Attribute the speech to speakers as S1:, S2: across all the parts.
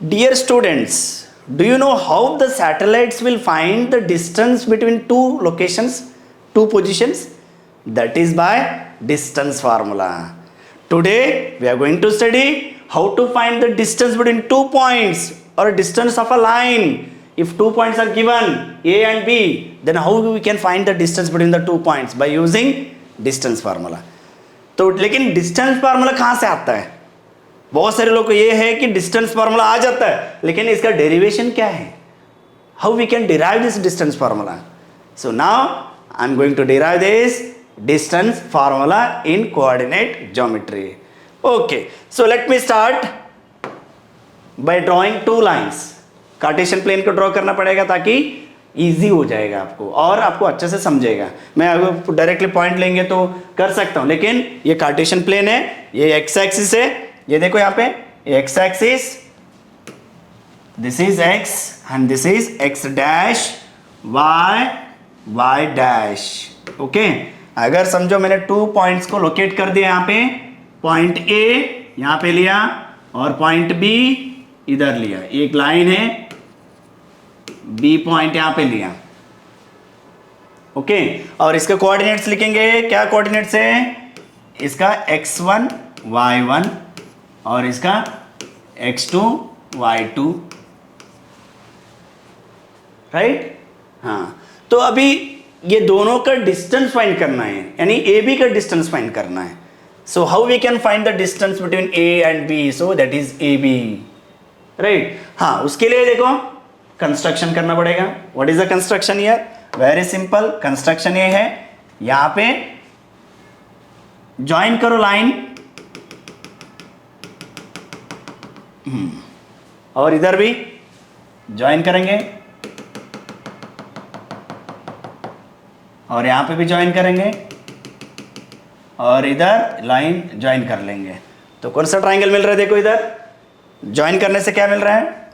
S1: Dear students, do you know how the satellites will find the distance between two locations, two positions? That is by distance formula. Today we are going to study how to find the distance between 2 points or distance of a line. If 2 points are given A and B, then how we can find the distance between the 2 points? By using distance formula. तो लेकिन distance formula कहाँ से आता है? बहुत सारे लोग को ये है कि डिस्टेंस फार्मूला आ जाता है, लेकिन इसका डेरिवेशन क्या है? How we can derive this distance formula? So now I am going to derive this distance formula in coordinate geometry. Okay, so let me start by drawing two lines. Cartesian plane को draw करना पड़ेगा ताकि easy हो जाएगा आपको और आपको अच्छे से समझेगा. मैं अगर डायरेक्टली पॉइंट लेंगे तो कर सकता हूं, लेकिन ये कार्टेशियन प्लेन है, ये एक्स एक्सिस है. ये देखो यहाँ पे X axis, this is X and this is X dash, Y dash. Okay, अगर समझो मैंने 2 पॉइंट्स को लोकेट कर दिया. यहाँ पे पॉइंट ए यहाँ पे लिया और पॉइंट बी इधर लिया. एक लाइन है, बी पॉइंट यहाँ पे लिया. ओके, और इसके कोऑर्डिनेट्स लिखेंगे. क्या कोऑर्डिनेट्स है? इसका x1 y1 और इसका x2 y2. राइट? हाँ, तो अभी ये दोनों का डिस्टेंस फाइंड करना है, यानी ए बी का डिस्टेंस फाइंड करना है. So how we can find the distance between A and B? So that is A B. Right? हाँ, उसके लिए देखो कंस्ट्रक्शन करना पड़ेगा. What is the construction here? Very simple. Construction ये है, यहां पे ज्वाइन करो लाइन और इधर भी ज्वाइन करेंगे और यहां पे भी ज्वाइन करेंगे और इधर लाइन ज्वाइन कर लेंगे. तो कौन सा ट्राइंगल मिल रहा है? देखो इधर ज्वाइन करने से क्या मिल रहा है?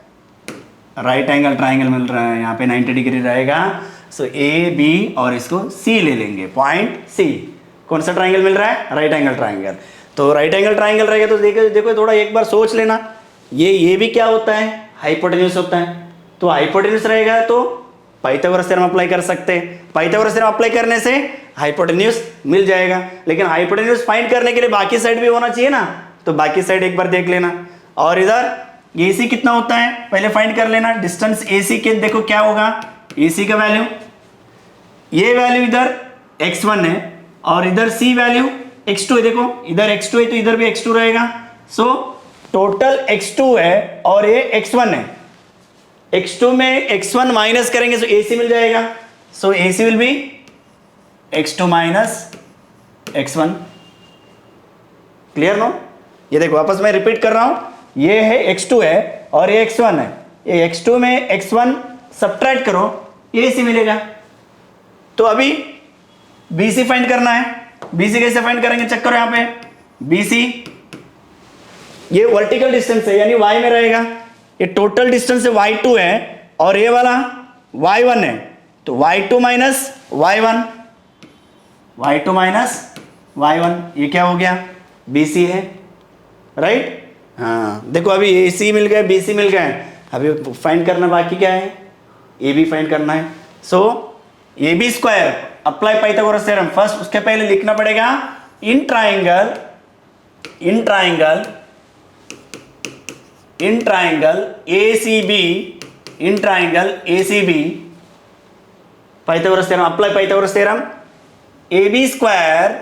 S1: राइट एंगल ट्राइंगल मिल रहा है. यहाँ पे 90 डिग्री रहेगा. सो ए बी और इसको सी ले लेंगे, पॉइंट सी. कौन सा ट्राइंगल मिल रहा है? Right angle triangle. तो राइट एंगल ट्राइंगल रहेगा तो देखो थोड़ा एक बार सोच लेना. ये भी क्या होता है? हाइपोटेन्यूज होता है. तो हाइपोटेन्यूज रहेगा तो पाइथागोरस थ्योरम अप्लाई कर सकते हैं. पाइथागोरस थ्योरम अप्लाई करने से हाइपोटेन्यूज मिल जाएगा. लेकिन हाइपोटेन्यूज फाइंड करने के लिए बाकी साइड भी होना चाहिए ना, तो बाकी साइड एक बार देख लेना. और इधर AC कितना होता है पहले फाइंड कर लेना. डिस्टेंस AC के देखो क्या होगा? AC का वैल्यू, ये वैल्यू इधर x1 है और इधर C वैल्यू x2 है. देखो इधर x2 है तो इधर भी x2 रहेगा. सो टोटल x2 है और ये x1 है. x2 में x1 माइनस करेंगे तो AC मिल जाएगा. So AC will be x2 minus x1. Clear no? ये देखो वापस मैं रिपीट कर रहा हूं. ये है x2 है और ये x1 है. ये x2 में x1 सब्ट्रैक्ट करो, ये AC मिलेगा. तो अभी BC फाइंड करना है. BC कैसे फाइंड करेंगे? चेक करो यहाँ पे BC, ये वर्टिकल डिस्टेंस है यानी y में रहेगा. ये टोटल डिस्टेंस है y2 है और ये वाला y1 है. तो y2 minus y1, y2 minus y1, ये क्या हो गया? BC है. राइट? हाँ, देखो अभी AC मिल गया, BC मिल गया. अभी फाइंड करना बाकी क्या है? AB फाइंड करना है. So AB square apply Pythagoras theorem. First उसके पहले लिखना पड़ेगा in triangle ACB, Pythagoras theorem apply Pythagoras theorem. AB square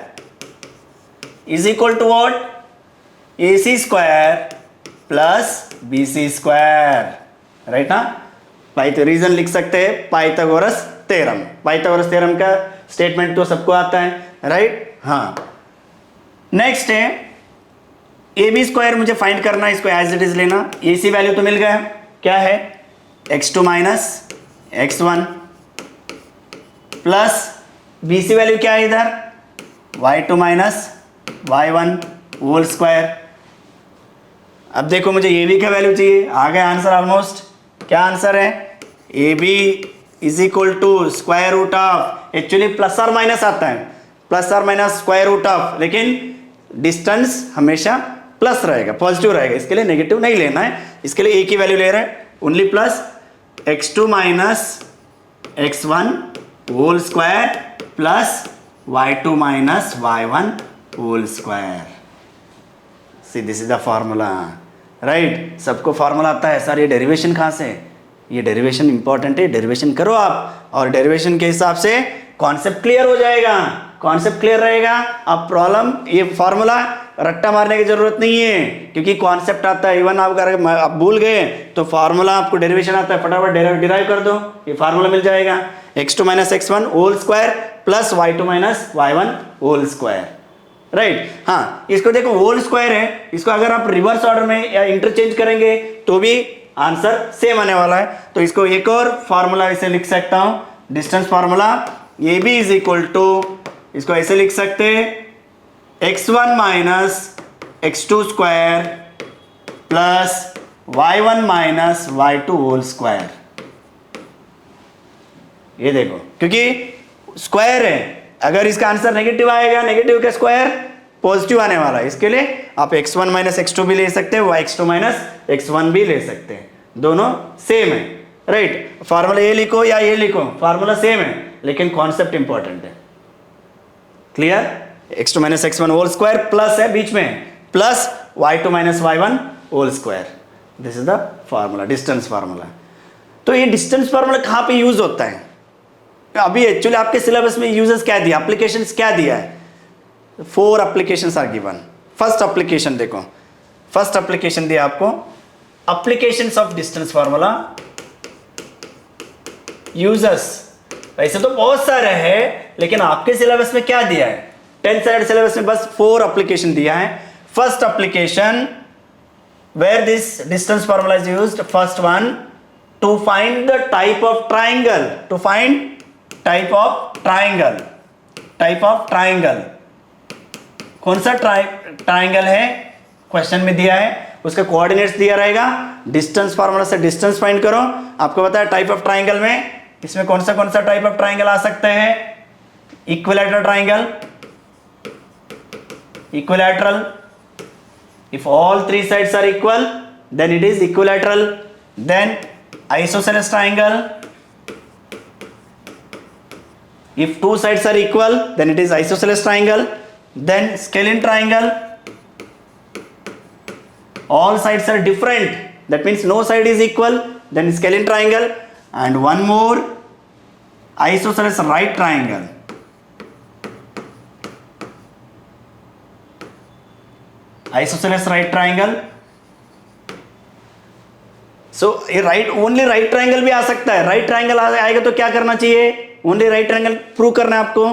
S1: is equal to what? AC square plus BC square. Right ना? रीजन लिख सकते हैं पाइथागोरस थ्योरम. पाइथागोरस थ्योरम का statement तो सबको आता है. राइट? हाँ. नेक्स्ट है AB स्क्वायर मुझे फाइंड करना है. इसको एज इट इज लेना. AC वैल्यू तो मिल गया. क्या है? x2 minus x1 plus BC value क्या है इधर? y2 minus y1 whole square. अब देखो मुझे AB का वैल्यू चाहिए. आ गया आंसर ऑलमोस्ट. क्या आंसर है? AB is equal to square root of, actually plus और माइनस आता है, प्लस और माइनस स्क्वायर रूट ऑफ, लेकिन डिस्टेंस हमेशा प्लस रहेगा, पॉजिटिव रहेगा, इसके लिए नेगेटिव नहीं लेना है, इसके लिए एक ही वैल्यू ले रहे हैं, only plus x2 minus x1 whole square plus y2 minus y1 whole square. See this is the formula, right. सबको फॉर्मूला आता है सर, ये डेरिवेशन कहाँ से? ये डेरिवेशन इंपॉर्टेंट है, डेरिवेशन करो आप, और डेरिवेशन के हिसाब से कॉन्सेप्ट क्लियर हो जाएगा, कॉन्सेप्ट क्लियर रहेगा। अब प्रॉब्लम ये फॉर्मूला रट्टा मारने की जरूरत नहीं है, क्योंकि कॉन्सेप्ट आता है। इवन आप अगर आप भूल गए तो फॉर्मूला आपको डेरिवेशन आता है, फटाफट डिराइव कर दो, ये फार्मूला मिल जाएगा। x2 minus x1 whole square plus y2 minus y1 whole square, right. हाँ, इसको देखो होल स्क्वायर है, इसको अगर आप रिवर्स ऑर्डर में या इंटरचेंज करेंगे तो भी आंसर सेम आने वाला है। तो इसको एक और फॉर्मूला इसे लिख सकता हूं, distance formula A B is equal to, इसको ऐसे लिख सकते हैं x1 minus x2 square plus y1 minus y2 whole square. ये देखो, क्योंकि स्क्वायर है, अगर इसका आंसर नेगेटिव आएगा, नेगेटिव का स्क्वायर पॉजिटिव आने वाला है, इसके लिए आप x1 माइनस x2 भी ले सकते हैं, x2 माइनस x1 भी ले सकते हैं, दोनों सेम है, राइट। फॉर्मूला ये लिखो या ये लिखो, फॉर्मूला सेम है, लेकिन कॉन्सेप्ट इंपॉर्टेंट है। Clear? x2 minus x1 whole square plus है बीच में, plus y2 minus y1 whole square, this is the formula, distance formula. तो ये डिस्टेंस फार्मूला कहाँ पे यूज होता है? अभी एक्चुअली आपके सिलेबस में यूजेस क्या दिया, एप्लीकेशंस क्या दिया है? 4 applications are given. First application देखो, फर्स्ट एप्लीकेशन दिया आपको applications of distance formula users. वैसे तो बहुत सारे हैं, लेकिन आपके सिलेबस में क्या दिया है? 10th स्टैंडर्ड सिलेबस में बस 4 एप्लीकेशन दिया है। First application where this distance formula is used, first one to find the type of triangle, to find type of triangle, type of triangle, कौन सा ट्राइंगल है क्वेश्चन में दिया है, उसका कोऑर्डिनेट्स दिया रहेगा, डिस्टेंस फार्मूला से डिस्टेंस फाइंड करो। आपको पता है टाइप ऑफ ट्राइंगल में इसमें कौन सा टाइप ऑफ ट्राइंगल आ सकते हैं? Equilateral triangle, equilateral, if all 3 sides are equal then it is equilateral, then isosceles triangle, if 2 sides are equal then it is isosceles triangle, then scalene triangle, all sides are different, that means no side is equal, then scalene triangle, and one more isosceles right triangle, isosceles right triangle। सो ये right, only right triangle भी आ सकता है। Right triangle आएगा तो क्या करना चाहिए? Only right triangle prove करना है आपको,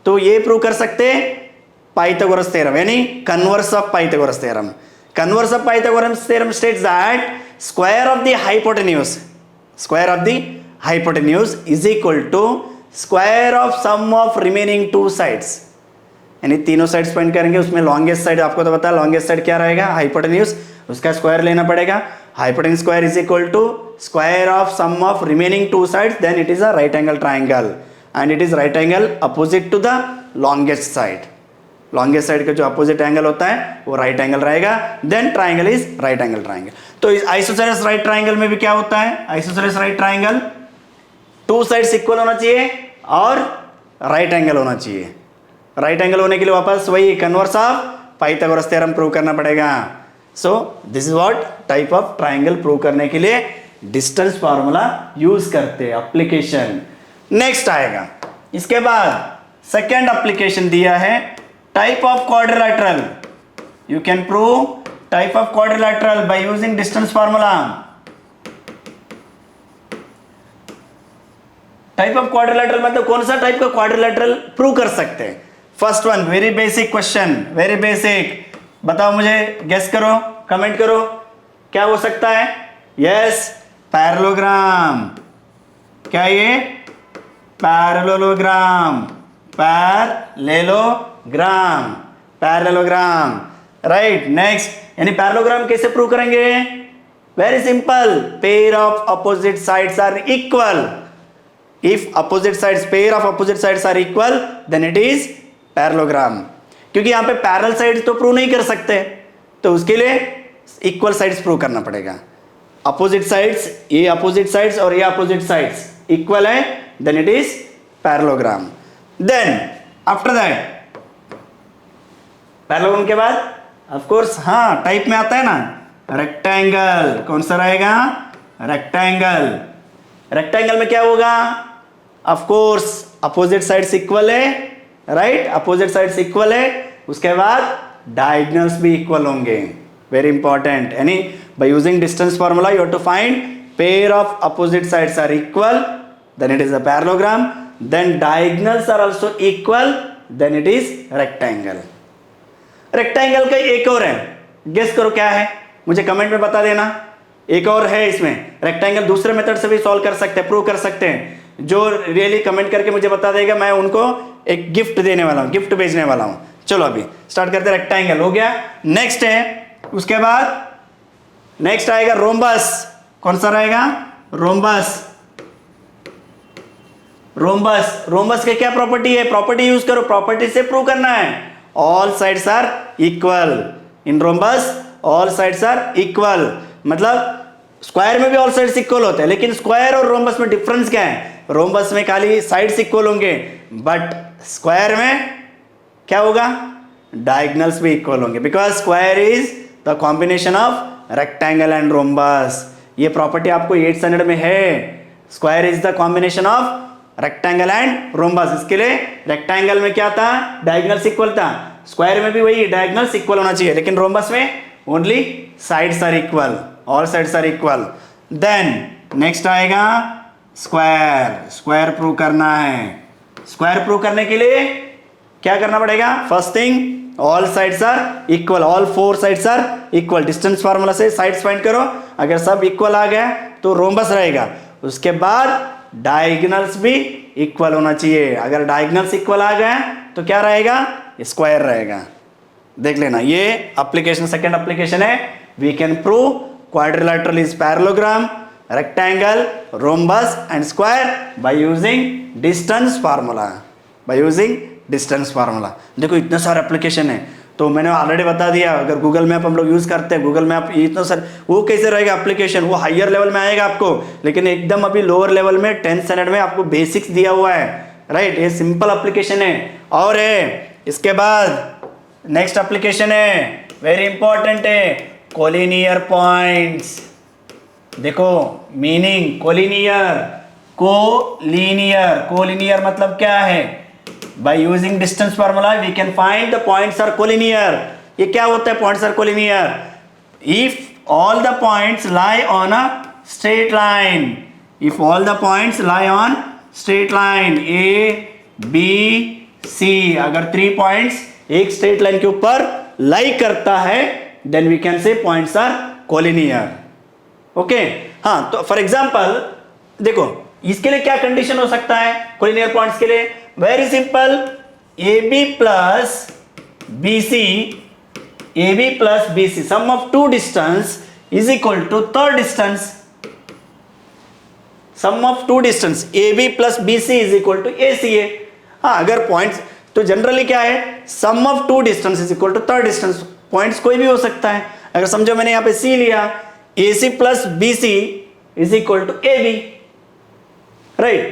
S1: तो ये प्रूव कर सकते हैं पाइथागोरस थ्योरम, यानी converse of Pythagoras theorem. Converse of Pythagoras theorem states that square of the hypotenuse, square of the hypotenuse is equal to square of sum of remaining 2 sides, यानी तीनों साइड्स पॉइंट करेंगे, उसमें longest side आपको तो पता है, longest side क्या रहेगा? हाइपोटेन्यूज, उसका स्क्वायर लेना पड़ेगा। Hypotenuse square is equal to square of sum of remaining 2 sides, then it is a right angle triangle, and it is right angle opposite to the longest side. Longest side का जो opposite angle होता है वो right angle रहेगा, then triangle is right angle triangle. तो इस isosceles right triangle में भी क्या होता है? Isosceles right triangle 2 sides equal होना चाहिए और राइट एंगल होना चाहिए। राइट एंगल होने के लिए वापस वही converse of Pythagoras theorem prove करना पड़ेगा। सो this is what type of triangle prove करने के लिए डिस्टेंस फार्मूला यूज करते हैं, एप्लीकेशन। नेक्स्ट आएगा, इसके बाद सेकेंड एप्लीकेशन दिया है type of quadrilateral. You can prove type of quadrilateral bye using distance formula. Type of quadrilateral मतलब कौन सा टाइप का क्वाड्रिलेटरल प्रूव कर सकते हैं? First one, very basic question, very basic, बताओ मुझे, गेस करो, कमेंट करो, क्या हो सकता है? Yes, parallelogram. क्या ये? Parallelogram, parallelogram, parallelogram, right. Next, यानी पैरेललोग्राम कैसे प्रूव करेंगे? Very simple, pair of opposite sides are equal. If opposite sides, pair of opposite sides are equal, then it is parallelogram. क्योंकि यहां पे पैरेलल साइड तो prove नहीं कर सकते, तो उसके लिए इक्वल साइड्स प्रूव करना पड़ेगा। अपोजिट साइड्स, ये अपोजिट साइड्स और ये अपोजिट साइड्स इक्वल है, then it is parallelogram. Then after that parallelogram के बाद ऑफ कोर्स हाँ टाइप में आता है ना रेक्टेंगल। कौन सा रहेगा? रेक्टेंगल। रेक्टेंगल में क्या होगा? Of course opposite sides equal है, राइट, अपोजिट साइड्स इक्वल है, उसके बाद डायगोनल्स भी इक्वल होंगे। वेरी इंपॉर्टेंट, यानी by using distance formula you have to find pair of opposite sides are equal, then it is a parallelogram, then diagonals are also equal, then it is rectangle. Rectangle का एक और है, guess करो क्या है, मुझे comment में बता देना। एक और है इसमें रेक्टेंगल, दूसरे मेथड से भी सॉल्व कर सकते हैं, प्रूव कर सकते हैं। जो रियली कमेंट करके मुझे बता देगा, मैं उनको एक गिफ्ट देने वाला हूँ, गिफ्ट भेजने वाला हूँ। चलो अभी स्टार्ट करते हैं। रेक्टेंगल हो गया, नेक्स्ट है, उसके बाद नेक्स्ट आएगा रोम्बस। कौन सा रहेगा? रोम्बस। रोम्बस, रोम्बस के क्या प्रॉपर्टी है? प्रॉपर्टी यूज करो, प्रॉपर्टी से प्रूव करना है। All sides are equal in rhombus, all sides are equal, मतलब स्क्वायर में भी ऑल साइड्स इक्वल होते हैं, लेकिन स्क्वायर और रोम्बस में डिफरेंस क्या है? रोम्बस में खाली साइड्स इक्वल होंगे, बट स्क्वायर में क्या होगा? डायगोनल्स भी इक्वल होंगे, because square is the combination of rectangle and rhombus. ये प्रॉपर्टी आपको 8th स्टैंडर्ड में है। Square is the combination of rectangle and rhombus. इसके लिए रेक्टेंगल में क्या था? डायगोनल्स इक्वल था, स्क्वायर में भी वही डायगोनल्स इक्वल होना चाहिए, लेकिन रोम्बस में only sides are equal, all sides are equal. Then next आएगा स्क्वायर। स्क्वायर प्रूव करना है। स्क्वायर प्रूव करने के लिए क्या करना पड़ेगा? First thing all sides are equal, all 4 sides are equal. Distance formula से साइड्स फाइंड करो, अगर सब इक्वल आ गया तो रोम्बस रहेगा। उसके बाद डायगोनल्स भी इक्वल होना चाहिए, अगर डायगोनल्स इक्वल आ गया तो क्या रहेगा? स्क्वायर रहेगा। देख लेना, ये एप्लीकेशन, सेकंड एप्लीकेशन है। We can prove quadrilateral is parallelogram, rectangle, rhombus and square by using distance formula, by using distance formula। देखो इतने सारे एप्लीकेशन है, तो मैंने ऑलरेडी बता दिया। अगर गूगल मैप हम लोग यूज़ करते हैं, गूगल मैप इतना सारे, वो कैसे रहेगा एप्लीकेशन? वो हायर लेवल में आएगा आपको, लेकिन एकदम अभी लोअर लेवल में 10th स्टैंडर्ड में आपको बेसिक्स दिया हुआ है, राइट। ये सिंपल एप्लीकेशन है। और है इसके बाद नेक्स्ट एप्लीकेशन है, वेरी इंपॉर्टेंट है, कोलिनियर पॉइंट्स। देखो मीनिंग कोलिनियर, कोलिनियर, कोलिनियर मतलब क्या है? By using distance formula we can find the points are collinear. ये क्या होता है points are collinear? If all the points lie on a straight line, if all the points lie on straight line A B C, अगर 3 points एक straight line के ऊपर lie करता है, then we can say points are collinear. Okay हाँ, तो for example देखो इसके लिए क्या कंडीशन हो सकता है कोलिनियर पॉइंट्स के लिए? Very simple, A B plus B C, A B plus B C, sum of 2 distance is equal to third distance. Sum of 2 distance A B plus B C is equal to A C A. हाँ, अगर points तो generally क्या है? Sum of 2 distance is equal to third distance. Points कोई भी हो सकता है। अगर समझो मैंने यहां पे सी लिया, AC plus BC is equal to AB, right?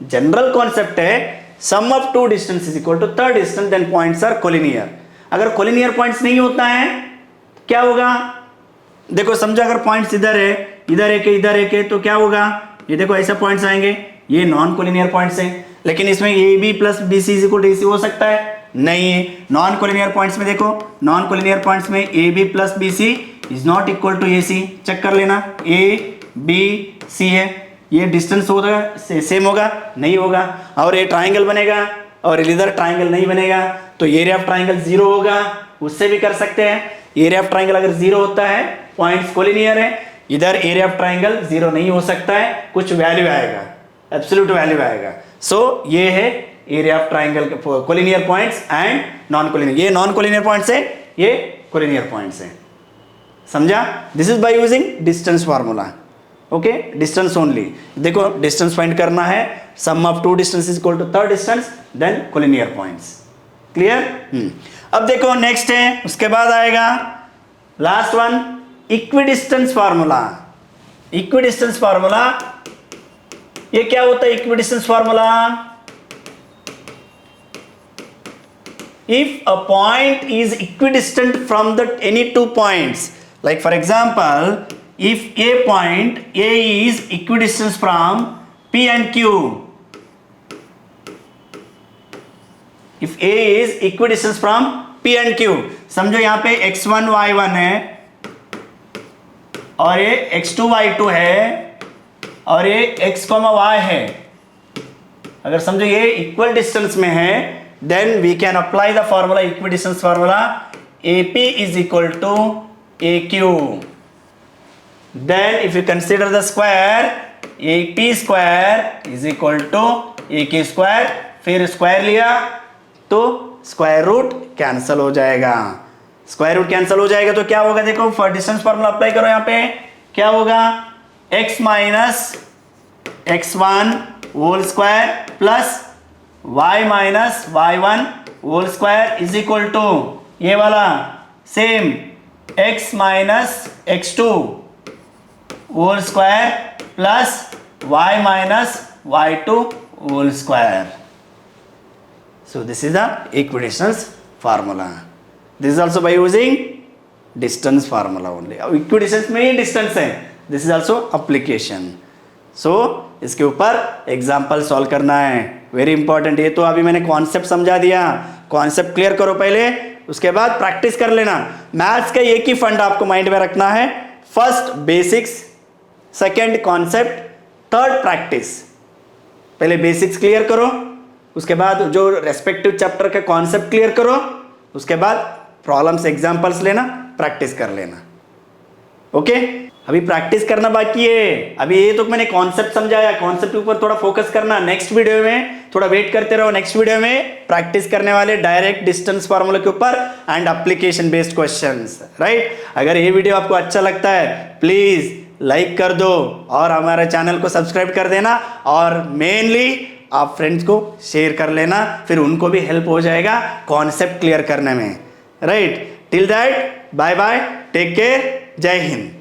S1: General concept है sum of 2 distance is equal to third distance, then points are collinear. अगर कोलिनियर पॉइंट्स नहीं होता है क्या होगा? देखो समझो अगर पॉइंट्स इधर है, इधर एक, इधर एक है, तो क्या होगा? ये देखो ऐसे पॉइंट्स आएंगे, ये नॉन कोलिनियर पॉइंट्स हैं। लेकिन इसमें AB plus BC is equal to AC हो सकता है? नहीं है। नॉन कोलिनियर पॉइंट्स में देखो, नॉन कोलिनियर पॉइंट्स में AB plus BC is not equal to AC। Check कर लेना, ABC है, ये डिस्टेंस होगा सेम होगा? नहीं होगा। और ये ट्राइंगल बनेगा और इधर ट्राइंगल नहीं बनेगा, तो एरिया ऑफ ट्राइंगल 0 होगा। उससे भी कर सकते हैं, एरिया ऑफ ट्राइंगल अगर 0 होता है, पॉइंट्स कोलिनियर है, इधर एरिया ऑफ ट्राइंगल 0 नहीं हो सकता है, कुछ वैल्यू आएगा, एब्सोल्यूट वैल्यू आएगा। सो ये है area of triangle, collinear points and non collinear. ये नॉन कोलिनियर पॉइंट्स है, ये कोलिनियर पॉइंट्स है। समझा? This is by using distance formula. Okay, distance only. देखो डिस्टेंस फाइंड करना है, sum of 2 distance is equal to third distance, then collinear points. Clear? अब देखो नेक्स्ट है, उसके बाद आएगा last one equidistance formula. Equidistance formula, ये क्या होता है equidistance formula? If a point is equidistant from the any two points, like for example, if a point A is equidistant from P and Q, if A is equidistant from P and Q, समझो यहाँ पे x1 y1 है और ये x2 y2 है और ये x, y है। अगर समझो ये इक्वल डिस्टेंस में है, then we can apply the formula, equidistance formula, AP is equal to AQ. Then if you consider the square, AP square is equal to AQ square, फिर स्क्वायर लिया तो square root cancel हो जाएगा। Square root cancel हो जाएगा तो क्या होगा, देखो फॉर डिस्टेंस फॉर्मूला अप्लाई करो, यहाँ पे क्या होगा, x minus x1 whole square plus y minus y1 whole square is equal to ये वाला same x minus x2 whole square plus y minus y2 whole square. So this is the equidistance formula. This is also by using distance formula only. अब equidistance में ही distance है, this is also application. So इसके ऊपर example solve करना है, very important. ये तो अभी मैंने कॉन्सेप्ट समझा दिया, कॉन्सेप्ट क्लियर करो पहले, उसके बाद प्रैक्टिस कर लेना। मैथ्स का एक ही फंड आपको माइंड में रखना है, first basics, second concept, third practice. पहले बेसिक्स क्लियर करो, उसके बाद जो रेस्पेक्टिव चैप्टर का कॉन्सेप्ट क्लियर करो, उसके बाद प्रॉब्लम्स एग्जाम्पल्स लेना, प्रैक्टिस कर लेना। ओके, अभी प्रैक्टिस करना बाकी है। अभी ये तो मैंने कॉन्सेप्ट समझाया, कॉन्सेप्ट के ऊपर थोड़ा फोकस करना। नेक्स्ट वीडियो में थोड़ा वेट करते रहो, नेक्स्ट वीडियो में प्रैक्टिस करने वाले डायरेक्ट डिस्टेंस फार्मूला के ऊपर and application based questions, right. अगर ये वीडियो आपको अच्छा लगता है प्लीज लाइक कर दो और हमारे चैनल को सब्सक्राइब कर देना, और मेनली आप फ्रेंड्स को शेयर कर लेना, फिर उनको भी हेल्प हो जाएगा कॉन्सेप्ट क्लियर करने में, right. Till that bye bye, take care, जय हिंद।